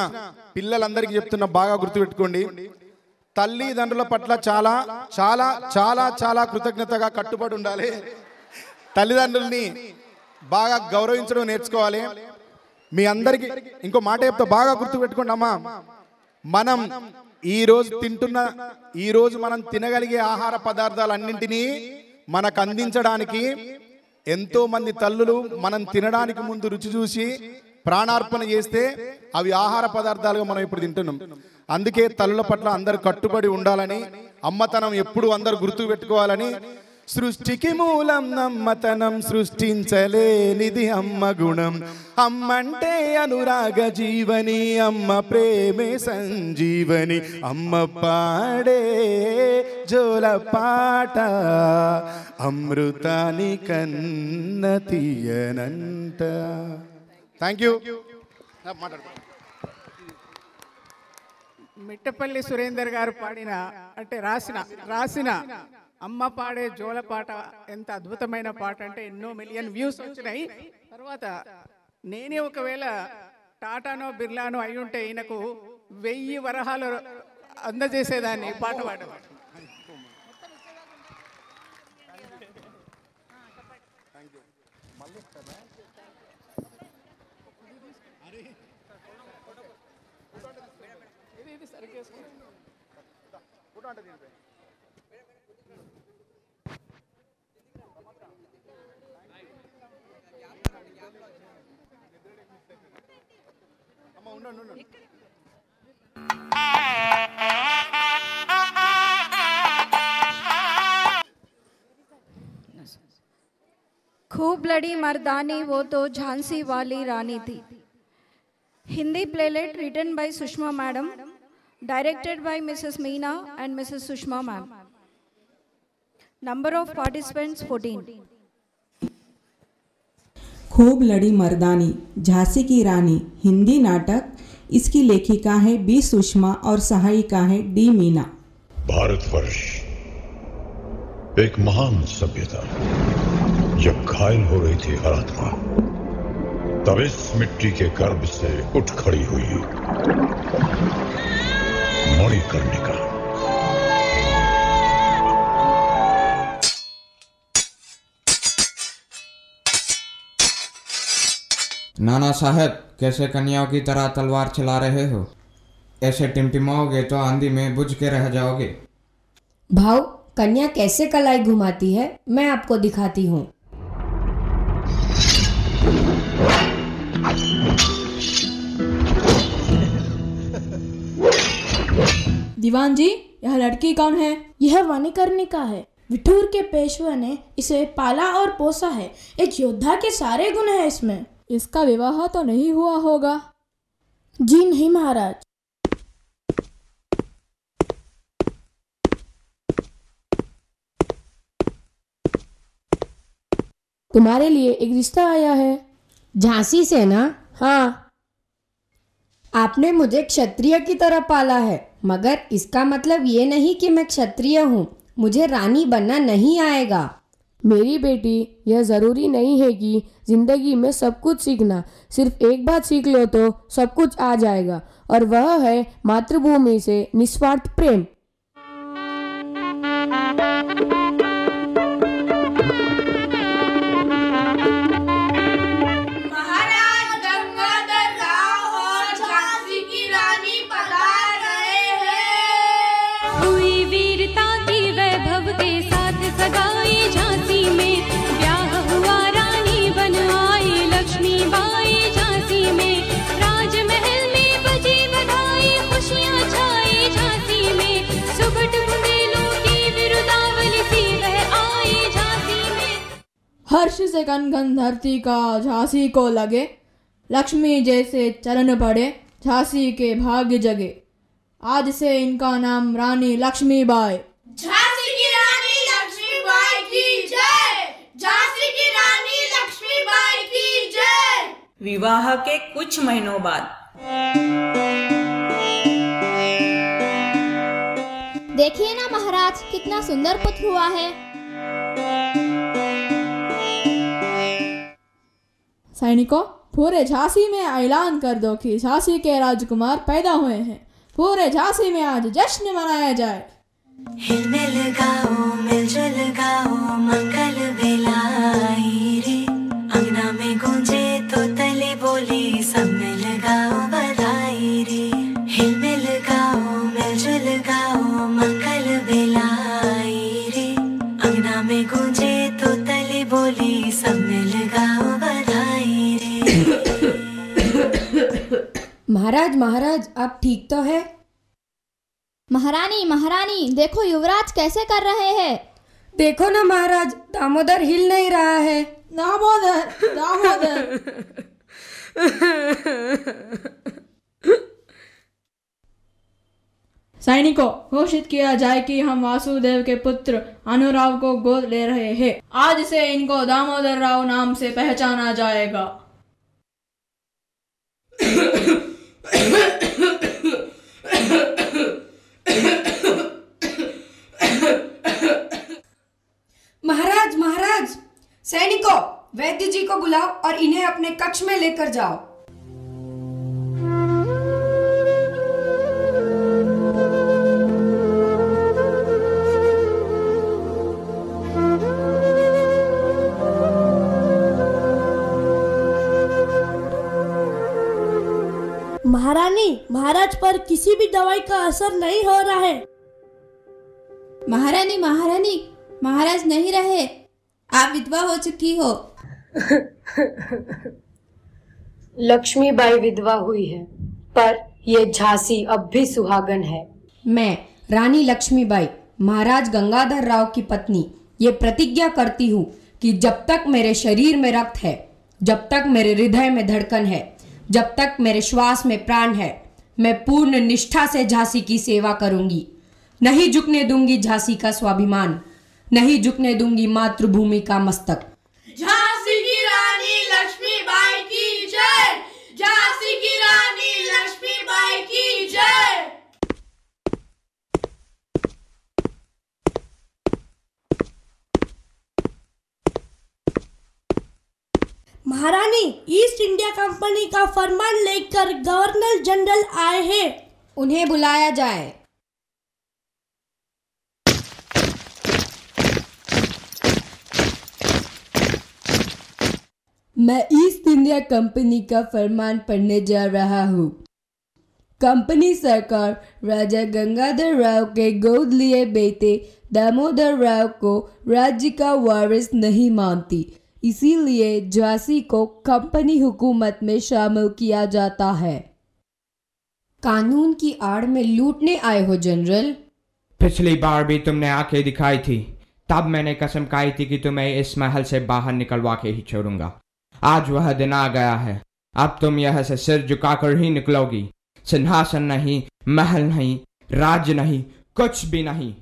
పిల్లలందరికీ చెప్తున్నా, బాగా గుర్తుపెట్టుకోండి, తల్లిదండ్రుల పట్ల చాలా చాలా చాలా చాలా కృతజ్ఞతగా కట్టుబడి ఉండాలి. తల్లిదండ్రుల్ని బాగా గౌరవించడం నేర్చుకోవాలి. మీ అందరికీ ఇంకో మాట చెప్తా, బాగా గుర్తుపెట్టుకోండి అమ్మా, మనం ఈ రోజు మనం తినగలిగే ఆహార పదార్థాలన్నింటినీ మనకు అందించడానికి ఎంతో మంది తల్లులు మనం తినడానికి ముందు రుచి చూసి ప్రాణార్పణ చేస్తే అవి ఆహార పదార్థాలుగా మనం ఇప్పుడు తింటున్నాం. అందుకే తల్లుల పట్ల అందరు కట్టుబడి ఉండాలని, అమ్మతనం ఎప్పుడు అందరు గుర్తు పెట్టుకోవాలని. సృష్టికి మూలం నమ్మతనం, సృష్టించలేనిది అమ్మ గుణం, అమ్మంటే అనురాగ జీవని, అమ్మ ప్రేమే సంజీవని, అమ్మ పాడే జోల పాట అమృతాని కన్న తీయనంట. Thank you. మిట్టపల్లి సురేందర్ గారు పాడిన అంటే రాసిన అమ్మ పాడే జోల పాట ఎంత అద్భుతమైన పాట అంటే ఎన్నో మిలియన్ వ్యూస్ వచ్చినాయి. తర్వాత నేనే ఒకవేళ టాటానో బిర్లానో అయి ఉంటే ఈయనకు 1000 వరహాలు అందజేసేదాన్ని పాట పాడేవాడు. लड़ी मर्दानी वो तो झांसी वाली रानी थी. Hindi playlet written by Sushma Madam, directed by Mrs. Meena and Mrs. Sushma Ma'am. Number of participants 14. खूब लड़ी मर्दानी झांसी की रानी हिंदी नाटक. इसकी लेखिका है बी सुषमा और सहायिका है डी मीना. भारतवर्ष एक महान सभ्यता जब घायल हो रही थी हर आत्मा, तब इस मिट्टी के गर्भ से उठ खड़ी हुई मणिकर्णिका. नाना साहब, कैसे कन्याओं की तरह तलवार चला रहे हो? ऐसे टिमटिमाओगे तो आंधी में बुझ के रह जाओगे. भाव, कन्या कैसे कलाई घुमाती है मैं आपको दिखाती हूँ. दीवान जी, यह लड़की कौन है? यह मणिकर्णिका है. विठूर के पेशवा ने इसे पाला और पोसा है. एक योद्धा के सारे गुण हैं इसमें. इसका विवाह तो नहीं हुआ होगा? जी नहीं महाराज. तुम्हारे लिए एक रिश्ता आया है. झांसी से ना? हाँ. आपने मुझे क्षत्रिय की तरह पाला है, मगर इसका मतलब ये नहीं कि मैं क्षत्रिय हूँ. मुझे रानी बनना नहीं आएगा. मेरी बेटी, यह जरूरी नहीं है कि जिंदगी में सब कुछ सीखना. सिर्फ एक बात सीख लो तो सब कुछ आ जाएगा, और वह है मातृभूमि से निस्वार्थ प्रेम. महाराज गंगाधर राव और झांसी की रानी पधार रहे हैं. हुई वीरता की वैभव के साथ सगाई झांसी में. ब्याह हुआ रानी बन आई लक्ष्मीबाई झांसी में. राजमहल में बजी बधाई खुशियां छाई झांसी में. सुबह बुंदेलों की विरुदावली सी वह आई झांसी में. हर्ष से कनकन धरती का झांसी को लगे. लक्ष्मी जैसे चरण पड़े झांसी के भाग्य जगे. आज से इनका नाम रानी लक्ष्मीबाई. झांसी की रानी लक्ष्मीबाई की जय. झांसी की रानी लक्ष्मीबाई की जय. विवाह के कुछ महीनों बाद देखिए ना महाराज, कितना सुंदर पुत्र हुआ है. सैनिकों, पूरे झांसी में ऐलान कर दो कि झांसी के राजकुमार पैदा हुए हैं. पूरे झांसी में आज जश्न मनाया जाए. हिलमिल गाओ, मिलजुल गाओ, मंगल बेलाई रे. अंगना में गूंजे तो तले बोली, सब मिल गाओ बधाई रे. हिलमिल गाओ, मिलजुल गाओ, मंगल बेलाई रे. अंगना में गूंजे तो तले बोली, सब मिल गाओ बधाई रे. महाराज, महाराज, आप ठीक तो है? महारानी, महारानी, देखो युवराज कैसे कर रहे हैं. देखो ना महाराज, दामोदर हिल नहीं रहा है. दामोदर, दामोदर. सैनिकों, घोषित किया जाए कि हम वासुदेव के पुत्र अनुराव को गोद ले रहे हैं. आज से इनको दामोदर राव नाम से पहचाना जाएगा. महाराज, महाराज, सैनिकों, वैद्य जी को बुलाओ और इन्हें अपने कक्ष में लेकर जाओ. महारानी, महाराज पर किसी भी दवाई का असर नहीं हो रहा है. महारानी, महारानी, महाराज नहीं रहे. आप विधवा हो चुकी हो. लक्ष्मीबाई विधवा हुई है, पर यह झांसी अब भी सुहागन है. मैं रानी लक्ष्मीबाई, महाराज गंगाधर राव की पत्नी, ये प्रतिज्ञा करती हूँ कि जब तक मेरे शरीर में रक्त है, जब तक मेरे हृदय में धड़कन है, जब तक मेरे श्वास में प्राण है, मैं पूर्ण निष्ठा से झांसी की सेवा करूंगी। नहीं झुकने दूंगी झांसी का स्वाभिमान, नहीं झुकने दूंगी मातृभूमि का मस्तक। झांसी की रानी लक्ष्मीबाई की जय। झांसी की रानी लक्ष्मीबाई की जय। महारानी, ईस्ट इंडिया कंपनी का फरमान लेकर गवर्नर जनरल आए हैं। उन्हें बुलाया जाए। मैं ईस्ट इंडिया कंपनी का फरमान पढ़ने जा रहा हूँ। कंपनी सरकार राजा गंगाधर राव के गोद लिए बेटे दामोदर राव को राज्य का वारिस नहीं मानती, इसीलिए झांसी को कंपनी हुकूमत में शामिल किया जाता है। कानून की आड़ में लूटने आए हो जनरल? पिछली बार भी तुमने आंखें दिखाई थी, तब मैंने कसम खाई थी कि तुम्हें इस महल से बाहर निकलवा के ही छोड़ूंगा। आज वह दिन आ गया है। अब तुम यह से सिर झुकाकर ही निकलोगी। सिंहासन नहीं, महल नहीं, राज्य नहीं, कुछ भी नहीं।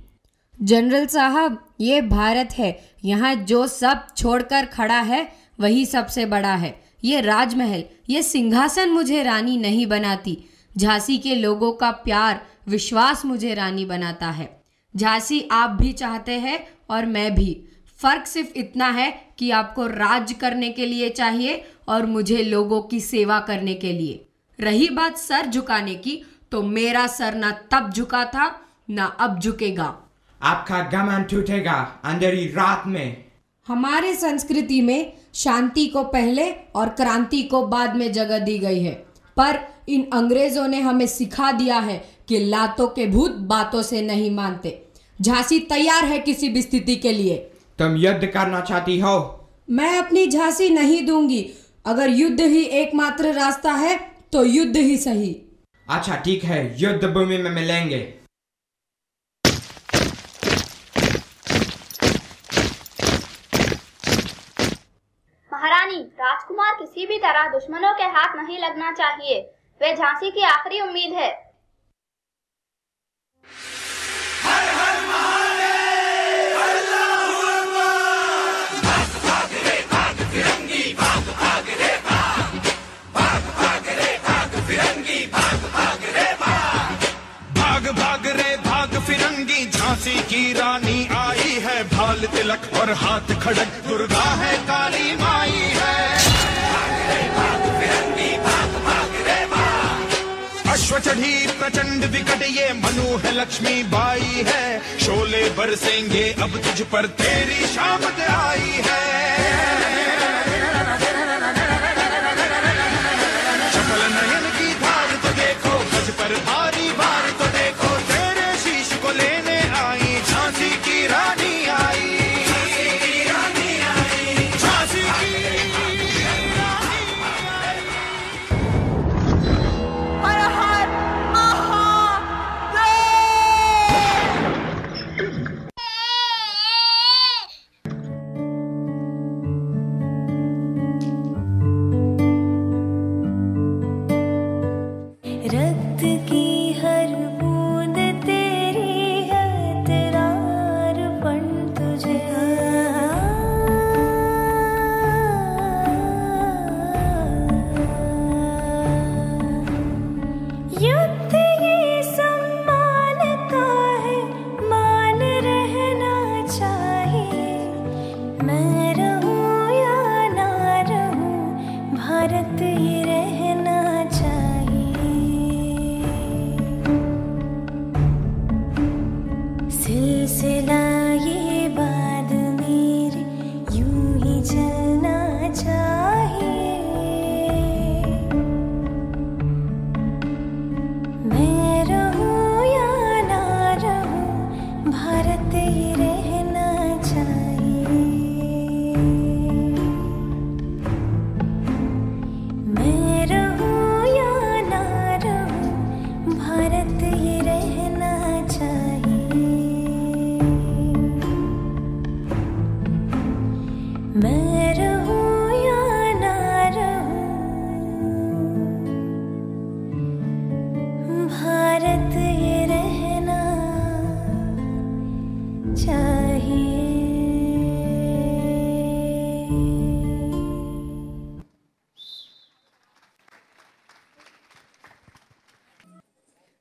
जनरल साहब, ये भारत है। यहाँ जो सब छोड़कर खड़ा है वही सबसे बड़ा है। ये राजमहल, ये सिंहासन मुझे रानी नहीं बनाती। झांसी के लोगों का प्यार, विश्वास मुझे रानी बनाता है। झांसी आप भी चाहते हैं और मैं भी। फर्क सिर्फ इतना है कि आपको राज करने के लिए चाहिए और मुझे लोगों की सेवा करने के लिए। रही बात सर झुकाने की, तो मेरा सर ना तब झुका था ना अब झुकेगा। आपका घमंड टूटेगा अंधेरी रात में। हमारे संस्कृति में शांति को पहले और क्रांति को बाद में जगह दी गई है, पर इन अंग्रेजों ने हमें सिखा दिया है कि लातों के भूत बातों से नहीं मानते। झांसी तैयार है किसी भी स्थिति के लिए। तुम युद्ध करना चाहती हो? मैं अपनी झांसी नहीं दूंगी। अगर युद्ध ही एकमात्र रास्ता है तो युद्ध ही सही। अच्छा ठीक है, युद्ध भूमि में मिलेंगे। महारानी, राजकुमार किसी भी तरह दुश्मनों के हाथ नहीं लगना चाहिए। वे झांसी की आखिरी उम्मीद है। हर हर महादेव, अल्लाहू अकबर। भाग रे भाग फिरंगी, भाग रे भाग। भाग रे भाग फिरंगी, भाग रे भाग। भाग रे भाग फिरंगी, झांसी की रानी आई है। भाल तिलक और हाथ खड़क, दुर्गा है काली माई है। भाग रे भाग फिरंगी, भाग रे भाग। अश्व चढ़ी प्रचंड विकट, ये मनु है लक्ष्मी बाई है। शोले बरसेंगे अब तुझ पर, तेरी शामत आई है। शकल नयन की धार तो देखो, गज पर भारी भार तो देखो। तेरे शीश को लेने आई झांसी की रानी आई। झांसी की रक्त की हर बूंद तेरी है, तेरा अर्पण तुझे। युद्ध ये सम्मान का है, मान रहना चाहिए। मैं रहूं या ना रहूं, भारत ये रहना चाहिए।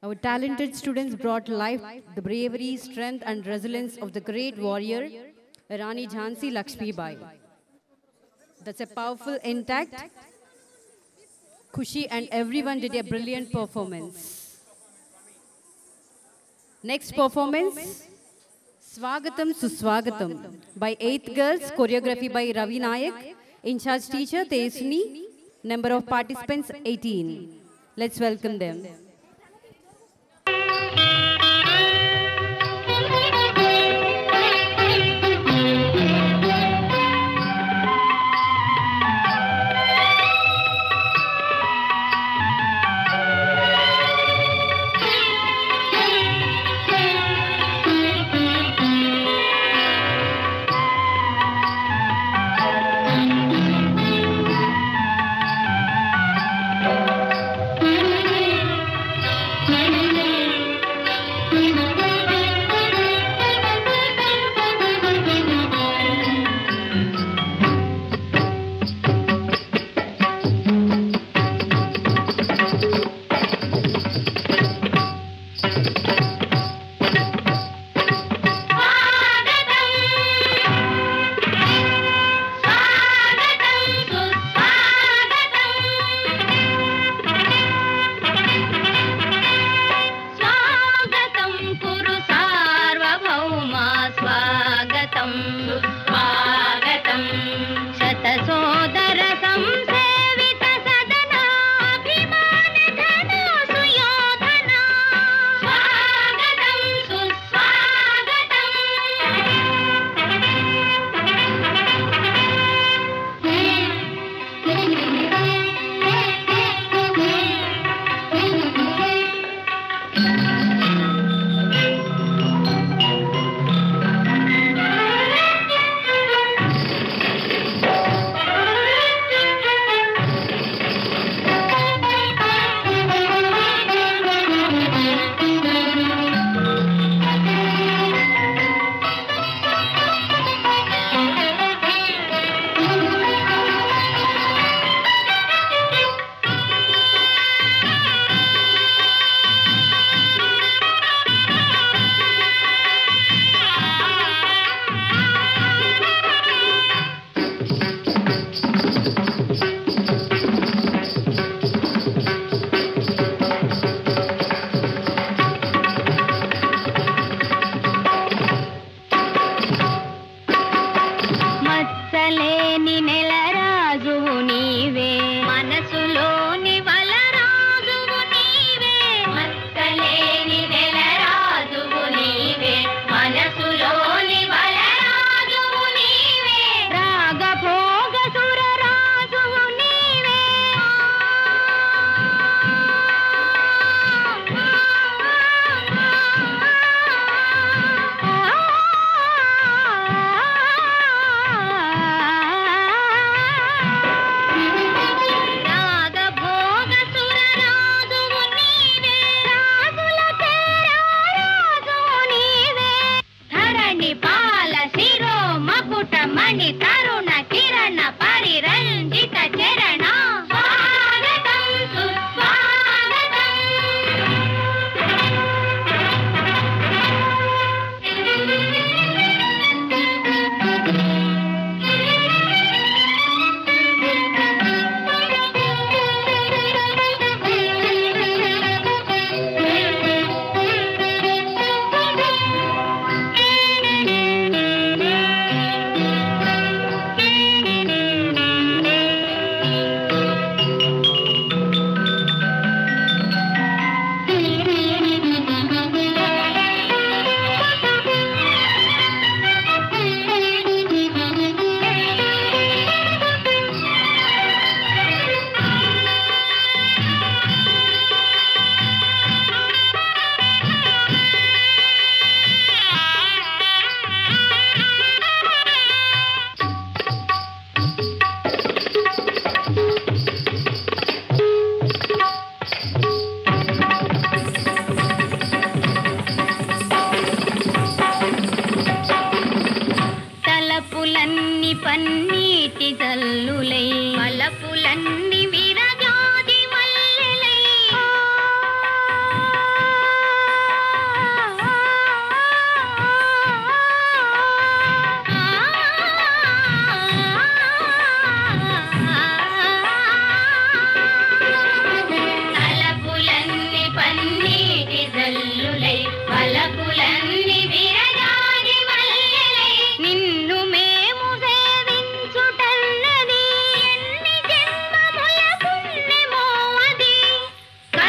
Our talented students brought life the bravery, strength, and resilience of the great warrior, Rani Jhansi Lakshmi Bai. That's a powerful intact. Khushi and everyone did a brilliant performance. Next performance, Swagatam Suswagatam by 8th girls, choreography by Ravi Nayak, in charge teacher Tesuni, number of participants 18. Let's welcome them.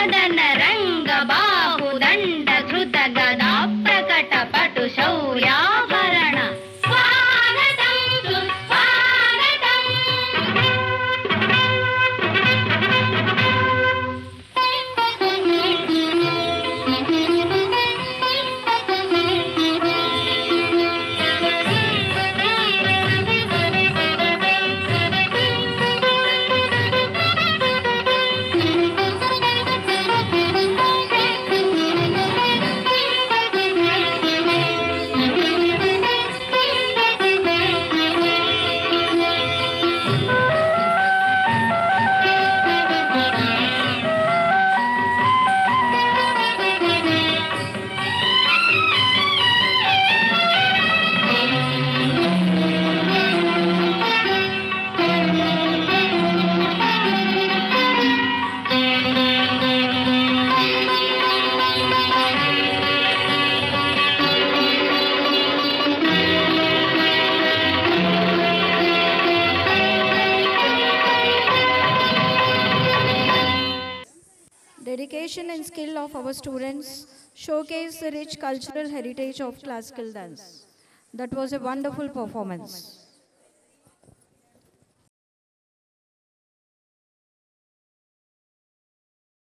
వదన రంగ బాహుదండ ధృత గదా ప్రకట పటు శౌర్యాభరణ స్వాగతం సుస్వాగతం. Dedication and skill of our students showcase the rich cultural heritage of classical dance. That was a wonderful performance.